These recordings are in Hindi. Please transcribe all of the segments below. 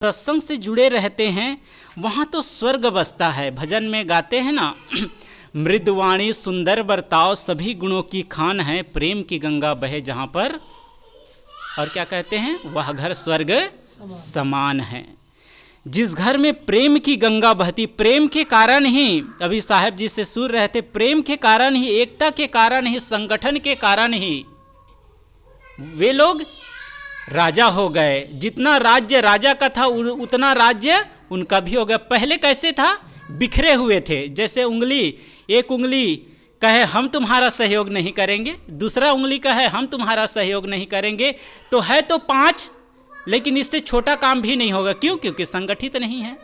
सत्संग से जुड़े रहते हैं वहाँ तो स्वर्ग बसता है। भजन में गाते हैं ना, मृदुवाणी सुंदर बर्ताव सभी गुणों की खान है, प्रेम की गंगा बहे जहाँ पर, और क्या कहते हैं, वह घर स्वर्ग समान है। जिस घर में प्रेम की गंगा बहती, प्रेम के कारण ही, अभी साहब जी से सुन रहे थे, प्रेम के कारण ही, एकता के कारण ही, संगठन के कारण ही वे लोग राजा हो गए। जितना राज्य राजा का था उतना राज्य उनका भी हो गया। पहले कैसे था, बिखरे हुए थे। जैसे उंगली, एक उंगली कहे हम तुम्हारा सहयोग नहीं करेंगे, दूसरा उंगली कहे हम तुम्हारा सहयोग नहीं करेंगे, तो है तो 5, लेकिन इससे छोटा काम भी नहीं होगा। क्यों? क्योंकि संगठित नहीं है।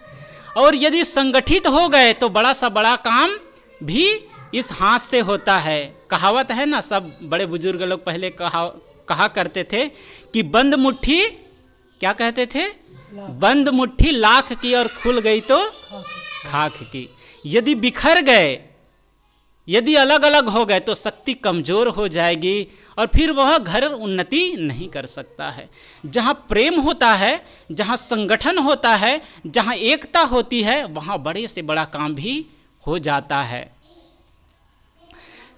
और यदि संगठित हो गए तो बड़ा सा बड़ा काम भी इस हाथ से होता है। कहावत है ना, सब बड़े बुजुर्ग लोग पहले कहा करते थे कि बंद मुट्ठी, क्या कहते थे, बंद मुट्ठी लाख की और खुल गई तो खाक की। यदि बिखर गए, यदि अलग अलग हो गए तो शक्ति कमजोर हो जाएगी और फिर वह घर उन्नति नहीं कर सकता है। जहाँ प्रेम होता है, जहाँ संगठन होता है, जहाँ एकता होती है, वहाँ बड़े से बड़ा काम भी हो जाता है।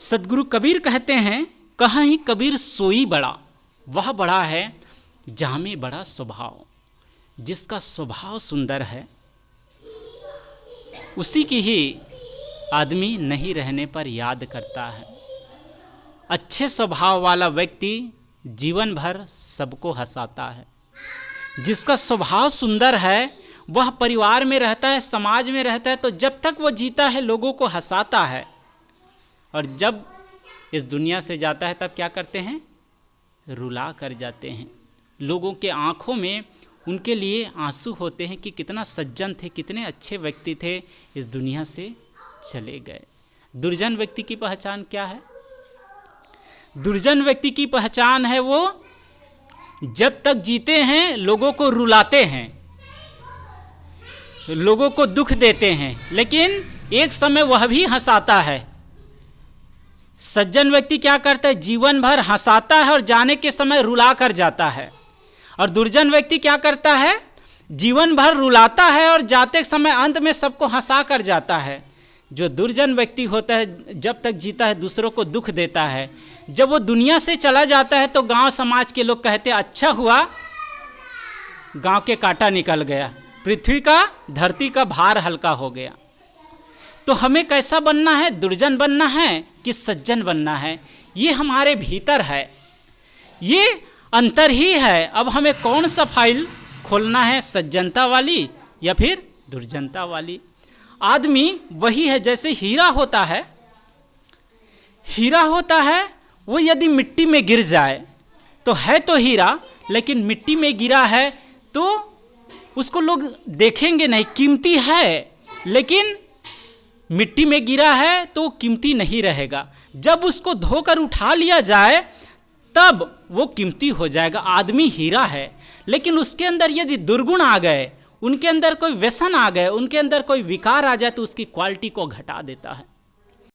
सदगुरु कबीर कहते हैं, कहीं कबीर सोई बड़ा, वह बड़ा है जामे बड़ा स्वभाव। जिसका स्वभाव सुंदर है उसी की ही आदमी नहीं रहने पर याद करता है। अच्छे स्वभाव वाला व्यक्ति जीवन भर सबको हंसाता है। जिसका स्वभाव सुंदर है वह परिवार में रहता है, समाज में रहता है, तो जब तक वह जीता है लोगों को हंसाता है, और जब इस दुनिया से जाता है तब क्या करते हैं, रुला कर जाते हैं। लोगों के आंखों में उनके लिए आंसू होते हैं कि कितना सज्जन थे, कितने अच्छे व्यक्ति थे, इस दुनिया से चले गए। दुर्जन व्यक्ति की पहचान क्या है? दुर्जन व्यक्ति की पहचान है वो जब तक जीते हैं लोगों को रुलाते हैं, लोगों को दुख देते हैं, लेकिन एक समय वह भी हंसाता है। सज्जन व्यक्ति क्या करता है, जीवन भर हंसाता है और जाने के समय रुला कर जाता है। और दुर्जन व्यक्ति क्या करता है, जीवन भर रुलाता है और जाते समय अंत में सबको हंसा कर जाता है। जो दुर्जन व्यक्ति होता है जब तक जीता है दूसरों को दुख देता है, जब वो दुनिया से चला जाता है तो गांव समाज के लोग कहते हैं अच्छा हुआ गांव के कांटा निकल गया, पृथ्वी का, धरती का भार हल्का हो गया। तो हमें कैसा बनना है, दुर्जन बनना है कि सज्जन बनना है? ये हमारे भीतर है, ये अंतर ही है। अब हमें कौन सा फाइल खोलना है, सज्जनता वाली या फिर दुर्जनता वाली? आदमी वही है, जैसे हीरा होता है, हीरा होता है वो यदि मिट्टी में गिर जाए तो है तो हीरा, लेकिन मिट्टी में गिरा है तो उसको लोग देखेंगे नहीं, कीमती है, लेकिन मिट्टी में गिरा है तो कीमती नहीं रहेगा। जब उसको धोकर उठा लिया जाए तब वो कीमती हो जाएगा। आदमी हीरा है, लेकिन उसके अंदर यदि दुर्गुण आ गए, उनके अंदर कोई व्यसन आ गए, उनके अंदर कोई विकार आ जाए तो उसकी क्वालिटी को घटा देता है।